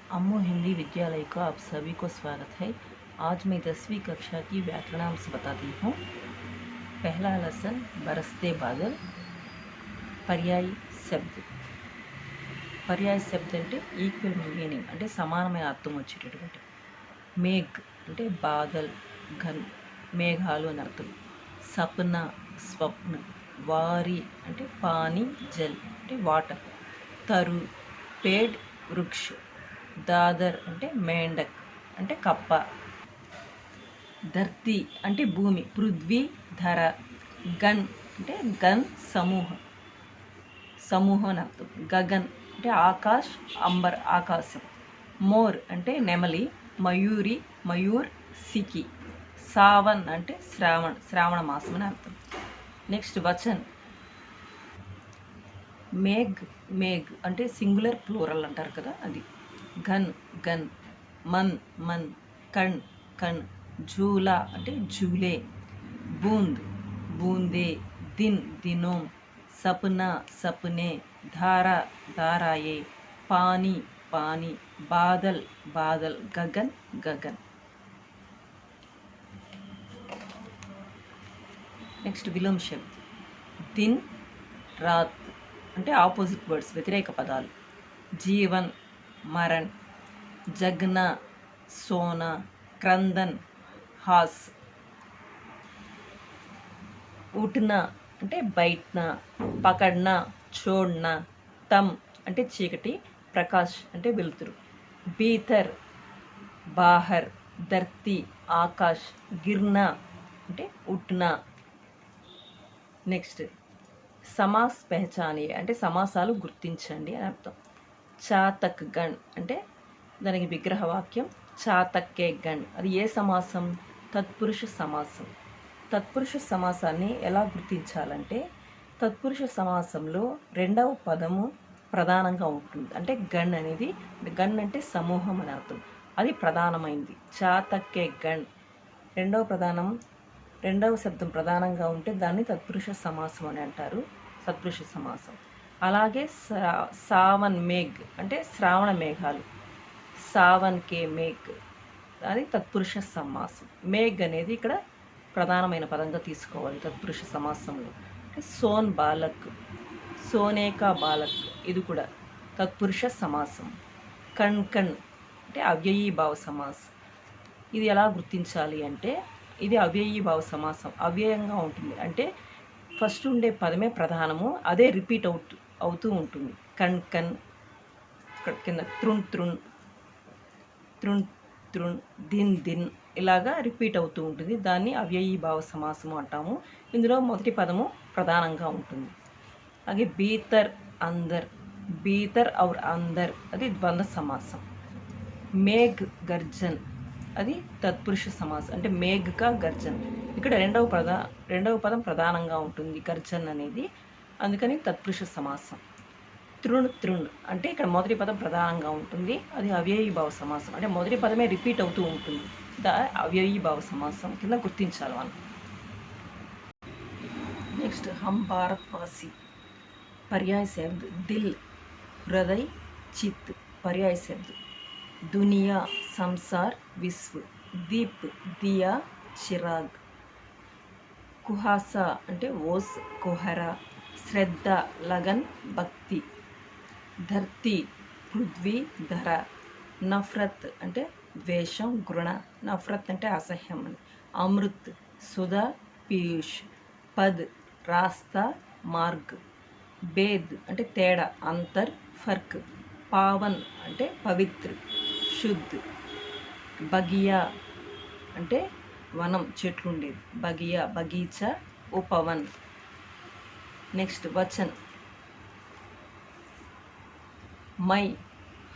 अम्मू हिंदी विद्यालय को आप सभी को स्वागत है। आज मैं 10वीं कक्षा की व्याकरणांश बताती हूँ। पहला लेसन बरसते बादल। पर्याय शब्द। पर्याय शब्द అంటే ఈక్వల్ మీనింగ్ అంటే సమానమైన అర్థం వచ్చేటటువంటి. మేఘ్ అంటే బాదల్, ఘన్ మేఘాలు అని అర్థం. సప్న స్వప్న. వారి అంటే పానీ జల్ అంటే వాటర్. తరు పేడ్ వృక్ష. దాదర్ అంటే మేండక్ అంటే కప్ప. ధర్తి అంటే భూమి, పృథ్వీ ధర. గన్ అంటే గన్ సమూహం, సమూహం అని అర్థం. గగన్ అంటే ఆకాష్, అంబర్ ఆకాశం. మోర్ అంటే నెమలి, మయూరి మయూర్ సికి. సావన్ అంటే శ్రావణ మాసం అని అర్థం. నెక్స్ట్ వచన్. మేఘ్ మేఘ్ అంటే సింగులర్ ప్లూరల్ అంటారు కదా, అది. ఘన్ గన్. మన్ మన్. కణ్ కణ్. झूला అంటే झूले. बूंद बूंदे. दिन दिनों. सपना सपने. धारा धाराएं. पानी पानी. बादल बादल. गगन गगन. నెక్స్ట్ విలోమ శబ్ద్. దిన్ రాత్ అంటే ఆపోజిట్ వర్డ్స్, వ్యతిరేక పదాలు. జీవన్ మరణ్. జగ్నా సోనా. క్రందన్ హాస్. ఉట్నా అంటే బయట్న. పకడ్నా చోడ్నా. తమ్ అంటే చీకటి. ప్రకాష్ అంటే వెలుతురు. భీతర్ బాహర్. ధర్తి ఆకాష్. గిర్నా అంటే ఉట్నా. నెక్స్ట్ సమాస్ పెహచానియే అంటే సమాసాలు గుర్తించండి అని అర్థం. చాతక్ గణ్ అంటే దానికి విగ్రహవాక్యం చాతక్కే గణ్. అది ఏ సమాసం? తత్పురుష సమాసం. తత్పురుష సమాసాన్ని ఎలా గుర్తించాలంటే, తత్పురుష సమాసంలో రెండవ పదము ప్రధానంగా ఉంటుంది. అంటే గణ్ అనేది, గణ్ అంటే సమూహం అని అర్థం, అది ప్రధానమైంది. చాతక్కే గణ్ రెండవ శబ్దం ప్రధానంగా ఉంటే దాన్ని తత్పురుష సమాసం అని అంటారు, తత్పురుష సమాసం. అలాగే సావన్ మేఘ్ అంటే శ్రావణ మేఘాలు. సావన్ కే మేఘ్ అది తత్పురుష సమాసం. మేఘ్ అనేది ఇక్కడ ప్రధానమైన పదంగా తీసుకోవాలి తత్పురుష సమాసంలో. సోన్ బాలక్. సోనేకా బాలక్ ఇది కూడా తత్పురుష సమాసం. కణ్ కణ్ అంటే అవ్యయీభావ సమాసం. ఇది ఎలా గుర్తించాలి అంటే, ఇది అవ్యయీభావ సమాసం, అవ్యయంగా ఉంటుంది. అంటే ఫస్ట్ ఉండే పదమే ప్రధానము, అదే రిపీట్ అవుతూ ఉంటుంది. కణ్ కణ్ కింద త్రుణ్ త్రుణ్, త్రుణ్ త్రుణ్, దిన్ దిన్ ఇలాగా రిపీట్ అవుతూ ఉంటుంది. దాన్ని అవ్యయీభావ సమాసము అంటాము. ఇందులో మొదటి పదము ప్రధానంగా ఉంటుంది. అలాగే భీతర్ అందర్. భీతర్ ఔర్ అందర్ అది ద్వంద్వ సమాసం. మేఘ్ గర్జన్ అది తత్పురుష సమాసం. అంటే మేఘ్ కా గర్జన్. ఇక్కడ రెండవ పదం ప్రధానంగా ఉంటుంది గర్జన్ అనేది, అందుకని తత్పురుష సమాసం. తృణ్ తృణ్ అంటే ఇక్కడ మొదటి పదం ప్రధానంగా ఉంటుంది, అది అవ్యయీభావ సమాసం. అంటే మొదటి పదమే రిపీట్ అవుతూ ఉంటుంది, అవ్యయీభావ సమాసం కింద గుర్తించాలి మనం. నెక్స్ట్ హమ్ భారత్వాసి. पर्याय शब्द. दिल हृदय चित्त. पर्याय शब्द. दुनिया संसार विश्व. दीप दिया चिराग. कुहासा అంటే ఓస్ కుహరా. శ్రద్ధ लगन భక్తి. ధర్తి పృథ్వీ ధర. నఫ్రత్ అంటే ద్వేషం గృణ. నఫ్రత్ అంటే అసహ్యం అని. అమృత్ సుధా పీయూష్. పద్ రాస్తా మార్గ్. భేద్ అంటే తేడా అంతర్ ఫర్క్. పావన్ అంటే పవిత్ర శుద్ధ్. బగియా అంటే వనం చెట్లు ఉండేది, బగియా బగీచా ఉపవన్. నెక్స్ట్ వచన్. మై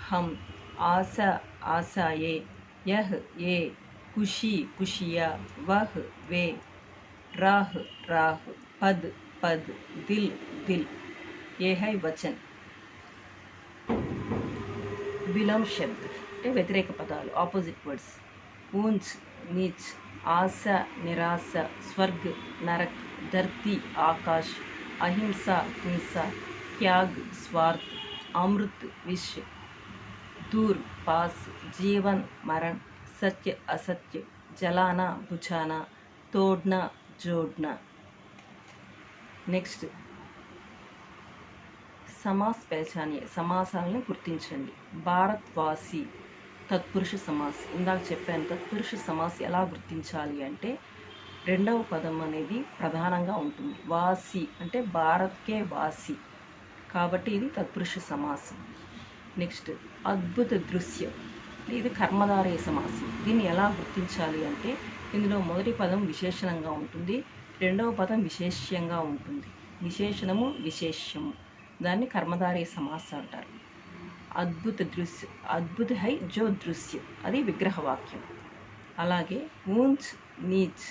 హమ్. ఆశా ఆశాయే. యహ్ ఏ. खुशी खुशिया. वह वे. राह राह. पद पद. दिल दिल. ये है वचन. विलोम शब्द అంటే వ్యతిరేక పదాలు, ఆపోజిట్ వర్డ్స్. ఊంచ్ నీచ్. ఆశ నిరాశ. స్వర్గ్ నరక్. ధర్తి ఆకాశ్. అహింస హింస. త్యాగ్ స్వార్థ్. అమృత్ విష్. दूर पास, जीवन मरण, सत्य असत्य, जलाना बुझाना, तोड़ना जोड़ना. నెక్స్ట్ సమాస్ పహచానియే, సమాసాలని గుర్తించండి. భారత్వాసి తత్పురుష సమాస్. ఇందాక చెప్పాను తత్పురుష సమాస్ ఎలా గుర్తించాలి అంటే రెండవ పదం అనేది ప్రధానంగా ఉంటుంది. వాసి అంటే భారత్కే వాసి, కాబట్టి ఇది తత్పురుష సమాసం. నెక్స్ట్ అద్భుత దృశ్యం, ఇది కర్మధారయ సమాసం. దీన్ని ఎలా గుర్తించాలి అంటే ఇందులో మొదటి పదం విశేషణంగా ఉంటుంది, రెండవ పదం విశేష్యంగా ఉంటుంది. విశేషణము విశేష్యము, దాన్ని కర్మధారయ సమాసం అంటారు. అద్భుత దృశ్య, అద్భుత హై జో దృశ్యం, అది విగ్రహవాక్యం. అలాగే ఊంచ్ నీచ్,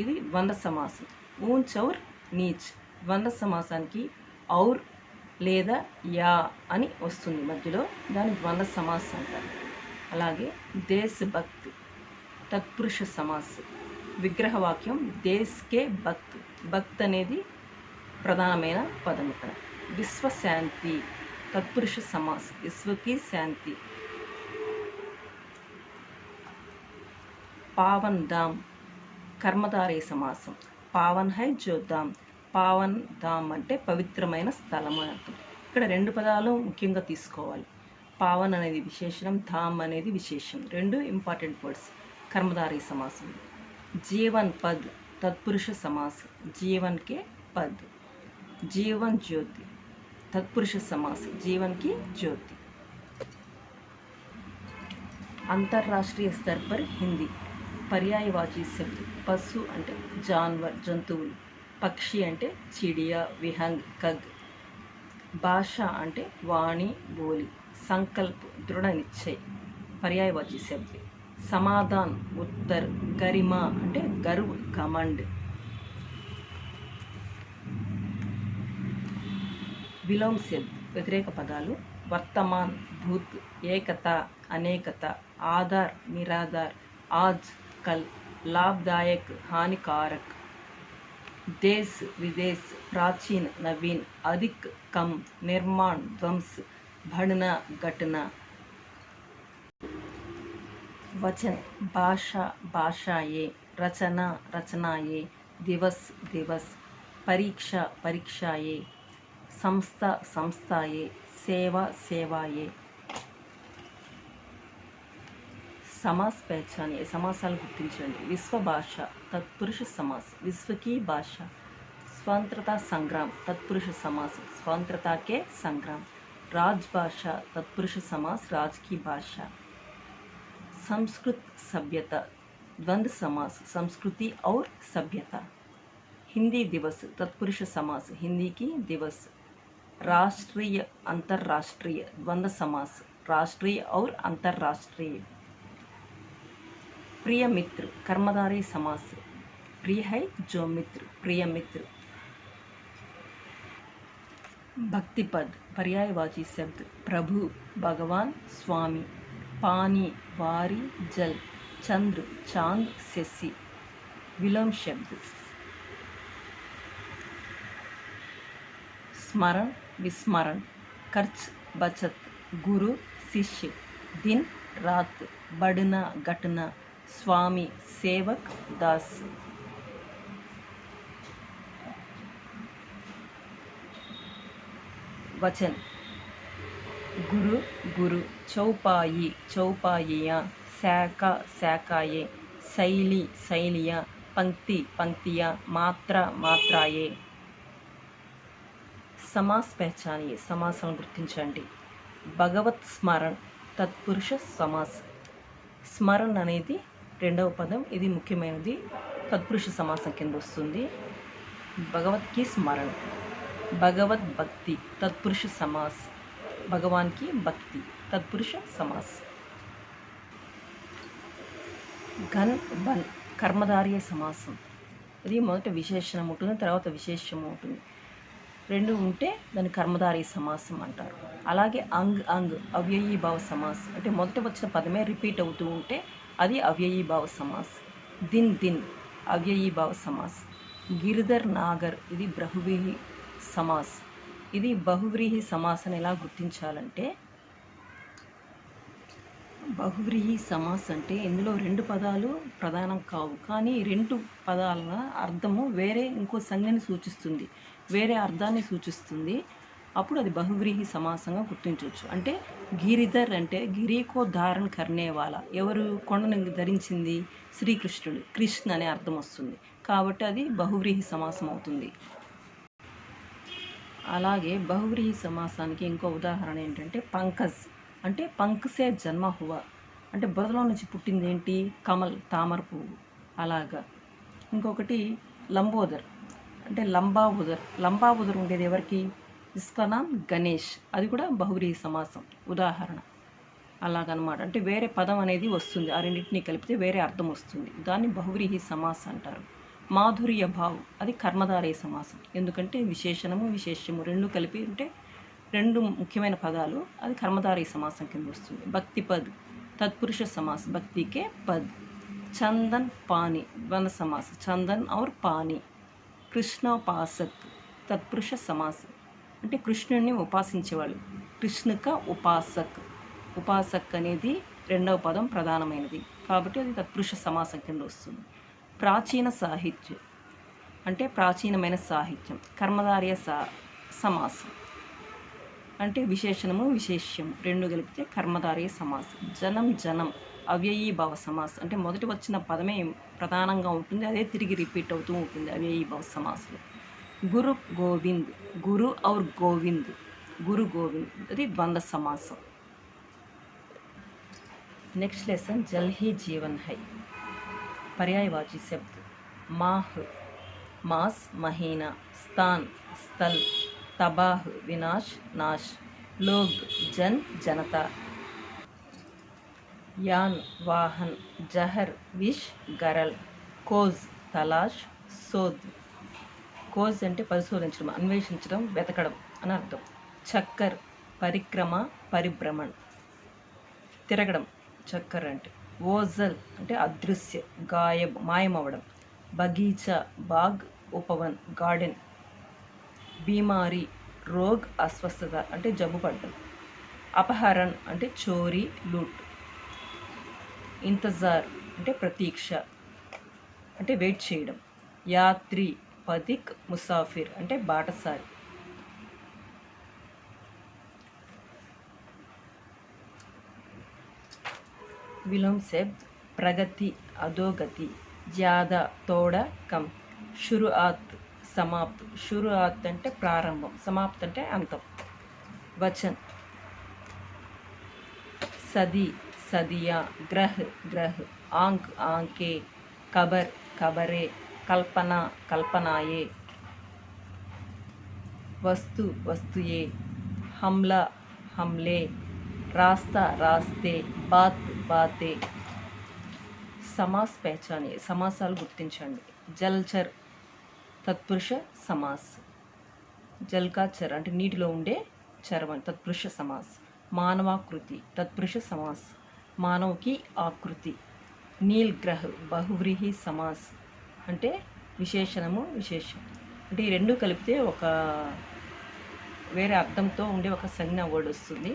ఇది ద్వంద్వ సమాసం. ఊంచ్ ఔర్ నీచ్, ద్వంద్వ సమాసానికి ఔర్ లేదా యా అని వస్తుంది మధ్యలో, దాని ద్వంద్వ సమాసం అంటారు. అలాగే దేశభక్త్ తత్పురుష సమాస్, విగ్రహవాక్యం దేశ్కే భక్త్, భక్త్ అనేది ప్రధానమైన పదం ఇక్కడ. విశ్వశాంతి తత్పురుష సమాస్, విశ్వకి శాంతి. పావన్ ధామ్ కర్మధారయ సమాసం. పావన్ హై జో ధామ్, పావన్ ధామ్ అంటే పవిత్రమైన స్థలం అని అర్థం. ఇక్కడ రెండు పదాలు ముఖ్యంగా తీసుకోవాలి. పావన్ అనేది విశేషణం, ధామ్ అనేది విశేషణం, రెండు ఇంపార్టెంట్ వర్డ్స్ కర్మధారయ సమాసం. జీవన్ పద్ తత్పురుష సమాస్, జీవన్ కే పద్. जीवन ज्योति तत्पुरुष समास, जीवन की ज्योति. अंतर्राष्ट्रीय स्तर पर हिंदी पर्यायवाची शब्द. पशु అంటే जानवर జంతువులు, పక్షి అంటే చిడియా విహంగ్ కగ్, భాష అంటే వాణి బోలి, संकल्प दृढ़ निश्चय पर्यायवाची शब्द. समाधान उत्तर, गरिमा అంటే गर्व घमंड. విలోమ శబ్ద వ్యతిరేక పదాలు. వర్తమాన్ భూత్, ఏకత అనేకత, ఆధార్ నిరాధార్, ఆజ్ కల్, లాభదాయక్ హానికారక్, దేశ్ విదేశ్, ప్రాచీన్ నవీన్, అధిక్ కమ్, నిర్మాణ్ ధ్వంస్, భడన ఘటన. వచన్ భాష భాషాయే, రచన రచనాయే, దివస్ దివస్, పరీక్ష పరీక్షాయే, సంస్థ సంస్థాయే, సేవ సేవాయే. సమాస్ పహచానియే, సమాసాలు గుర్తించండి. విశ్వ భాష తత్పురుష సమాస్, విశ్వకి భాష. స్వతంత్రతా సంగ్రామ్ తత్పురుష సమాస్, స్వతంత్రతాకే సంగ్రామ్. రాజ్ భాష తత్పురుష సమాస్, రాజ్ की భాష. संस्कृत सभ्यता द्वंद्व समास, संस्कृति और सभ्यता. हिंदी दिवस तत्पुरुष समास, हिंदी की दिवस. राष्ट्रीय अंतर्राष्ट्रीय द्वंद्व समास, राष्ट्रीय और अंतर्राष्ट्रीय. प्रिय मित्र कर्मधारय समास, प्रिय है जो मित्र, प्रिय मित्र. भक्ति पद पर्यायवाची शब्द. प्रभु भगवान स्वामी, पानी वारी जल, चंद्र चांद शशि. विलोम शब्द. स्मरण विस्मरण, खर्च बचत, गुरु शिष्य, दिन रात, बढ़ना घटना, स्वामी सेवक दास. वचन गुरु गुरु, चौपाई चौपाइयाँ, शाखा शाखाएँ, शैली शैलियाँ, पंक्ति पंक्तियाँ, मात्रा मात्राएँ. समास पहचानिए, समासाలను గుర్తించండి. భగవత్ స్మరణ తత్పురుష సమాస్. స్మరణ అనేది రెండవ పదం, ఇది ముఖ్యమైనది, తత్పురుష సమాసం కింద వస్తుంది. భగవత్కి స్మరణ. భగవద్ భక్తి తత్పురుష సమాస్, భగవాన్కి భక్తి తత్పురుష సమాస్. ఘన్ బన్ కర్మధారయ సమాసం. ఇది మొదట విశేషణం ఉంటుంది, తర్వాత విశేషం ఉంటుంది. రెండు ఉంటే దాన్ని కర్మధారయ సమాసం అంటారు. అలాగే అంగ్ అంగ్ అవ్యయీభావ సమాస్, అంటే మొదట వచ్చిన పదమే రిపీట్ అవుతూ ఉంటే అది అవ్యయీభావ సమాస్. దిన్ దిన్ అవ్యయీభావ సమాస్. గిరిధర్ నాగర్ ఇది బహువ్రీహి సమాస్. ఇది బహువ్రీహి సమాసాన్ని ఎలా గుర్తించాలంటే బహువ్రీహి సమాస్ అంటే ఇందులో రెండు పదాలు ప్రధానం కావు, కానీ రెండు పదాల అర్థము వేరే ఇంకో సంజ్ఞని సూచిస్తుంది, వేరే అర్థాన్ని సూచిస్తుంది. అప్పుడు అది బహువ్రీహి సమాసంగా గుర్తించవచ్చు. అంటే గిరిధర్ అంటే గిరికో ధారణ కర్నేవాల, ఎవరు కొండను ధరించింది? శ్రీకృష్ణుడు. కృష్ణ అనే అర్థం వస్తుంది, కాబట్టి అది బహువ్రీహి సమాసం అవుతుంది. అలాగే బహువ్రీహి సమాసానికి ఇంకో ఉదాహరణ ఏంటంటే పంకజ్ అంటే పంక్సే జన్మ హువ, అంటే బురదలో నుంచి పుట్టింది ఏంటి? కమల్, తామర పువ్వు. అలాగా ఇంకొకటి లంబోదర్ అంటే లంబావుదర్, లంబావుదర్ ఉండేది ఎవరికి? ఇస్కా గణేష్, అది కూడా బహువ్రీహి సమాసం ఉదాహరణ. అలాగనమాట, అంటే వేరే పదం అనేది వస్తుంది, ఆ రెండింటినీ కలిపితే వేరే అర్థం వస్తుంది, దాన్ని బహువ్రీహి సమాసం అంటారు. మాధుర్య భావ్ అది కర్మధారయ సమాసం, ఎందుకంటే విశేషణము విశేష్యము రెండు కలిపి అంటే రెండు ముఖ్యమైన పదాలు, అది కర్మధారయ సమాసం కింద వస్తుంది. భక్తి పద్ తత్పురుష సమాస్, భక్తికే పద్. చందన్ పాని ద్వంద్వ సమాస్, చందన్ ఔర్ పాని. కృష్ణోపాసక్ తత్పురుష సమాస్, అంటే కృష్ణుడిని ఉపాసించేవాళ్ళు, కృష్ణక ఉపాసక్. ఉపాసక్ అనేది రెండవ పదం ప్రధానమైనది, కాబట్టి అది తత్పురుష సమాసం కింద వస్తుంది. ప్రాచీన సాహిత్యం అంటే ప్రాచీనమైన సాహిత్యం, కర్మధారయ సమాసం, అంటే విశేషణము విశేష్యము రెండు కలిపితే కర్మధారయ సమాసం. జనం జనం అవ్యయీభావ సమాసం, అంటే మొదటి వచ్చిన పదమే ప్రధానంగా ఉంటుంది, అదే తిరిగి రిపీట్ అవుతూ ఉంటుంది అవ్యయీభావ సమాసం. గురు గోవింద్, గురు ఔర్ గోవింద్, గురు గోవింద్ అది ద్వంద్వ సమాసం. Next lesson Jal he Jeevan high. पर्यायवाची शब्द माह मास महीना, स्थान स्थल, तबाह विनाश नाश, लोग जन जनता, यान वाहन, जहर विष गरल, కోజ్ తలాష్ శోధ్. కోజ్ అంటే పరిశోధించడం, అన్వేషించడం, వెతకడం అని అర్థం. చక్కర్ పరిక్రమ, పరిభ్రమణ్, తిరగడం చక్కర్ అంటే. ఓజల్ అంటే అదృశ్య, గాయబ్ మాయమవడం. బగీచా బాగ్ ఉపవన్ గార్డెన్. బీమారి రోగ్ అస్వస్థత అంటే జబ్బు పడ్డం. అపహరణ్ అంటే చోరీ లూట్. ఇంతజార్ అంటే ప్రతీక్ష అంటే వెయిట్ చేయడం. యాత్రి పథిక్ ముసాఫిర్ అంటే బాటసారి. विलोम शब्द प्रगति अधोगति, ज्यादा थोड़ा कम. शुरुआत समाप्त, शुरुआत అంటే ప్రారంభం, సమాప్త్ అంటే అంతం. वचन सदी सदिया, ग्रह ग्रह, आंक आंके, खबर खबरें, कल्पना कल्पनाएं. वस्तु वस्तुएं, हमला हमले, रास्ता रास्ते, बात बातें. समास पहचानिए, समासाలు గుర్తించండి. జల్చర్ తత్పురుష సమాస్, జల్కా చర్ అంటే నీటిలో ఉండే చర్వం తత్పురుష సమాస్. మానవాకృతి తత్పురుష సమాస్, మానవకి ఆకృతి. నీల్ గ్రహ్ బహువ్రీహి సమాస్, అంటే విశేషణము విశేషం, అంటే ఈ రెండు కలిపితే ఒక వేరే అర్థంతో ఉండే ఒక సంజ్ఞ వర్డ్ వస్తుంది,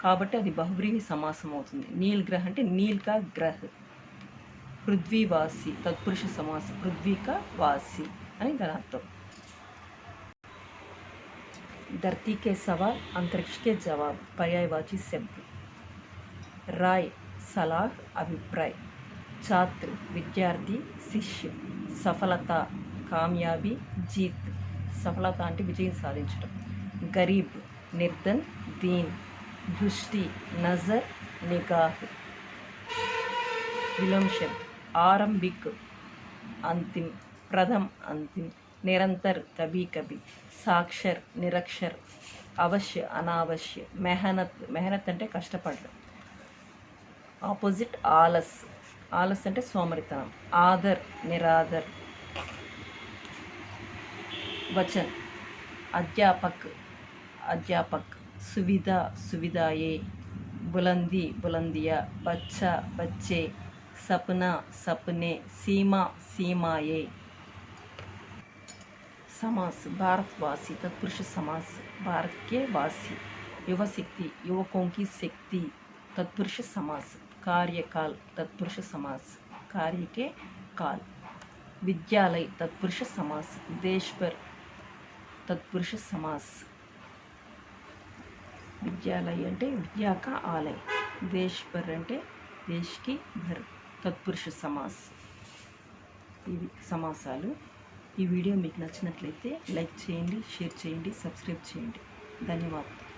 కాబట్టి అది బహువ్రీహి సమాసం అవుతుంది. నీల్ గ్రహ్ అంటే నీల్ కా గ్రహ్. పృథ్వీవాసి తత్పురుష సమాసం, పృథ్వీక వాసి అని దాని అర్థం. धरती के सवाल, अंतरिक्ष के जवाब. पर्यायवाची शब्द राय सलाह अभिप्राय. छात्र विद्यार्थी शिष्य. सफलता कामयाबी जीत, सफलता అంటే విజయం సాధించడం. गरीब निर्धन दीन. दृष्टि नजर निगाह. विलोम शब्द आरंभिक अंतिम, प्रथम अंतिम, निरंतर कभी कभी. साक्षर निरक्षर, अवश्य अनावश्य. मेहनत मेहनत అంటే కష్టపడడం. ఆపోజిట్ ఆలస్, ఆలస్ అంటే సోమరితనం. ఆదర్ నిరాదర్. वचन अध्यापक अध्यापक. सुविधा सुविधाएं. बुलंदी बुलंदिया. बच्चा बच्चे. सपना सपने. सीमा सीमाएं. समास भारतवासी तत्पुरुष समास, भारत के वासी. युवा शक्ति युवकों की शक्ति. तत्पुरुष समास। कार्यकाल तत्पुरुष समास, कार्य के काल। विद्यालय तत्पुरुष समास, देश पर तत्पुरुष समास। विद्यालय అంటే విద్యా కా ఆలయ, దేశ్ పర్ అంటే దేశ్ కి ఘర్, తత్పురుష సమాస్। ఇవి సమాసాలు। ఈ వీడియో మీకు నచ్చినట్లయితే లైక్ చేయండి, షేర్ చేయండి, సబ్స్క్రైబ్ చేయండి। ధన్యవాదాలు।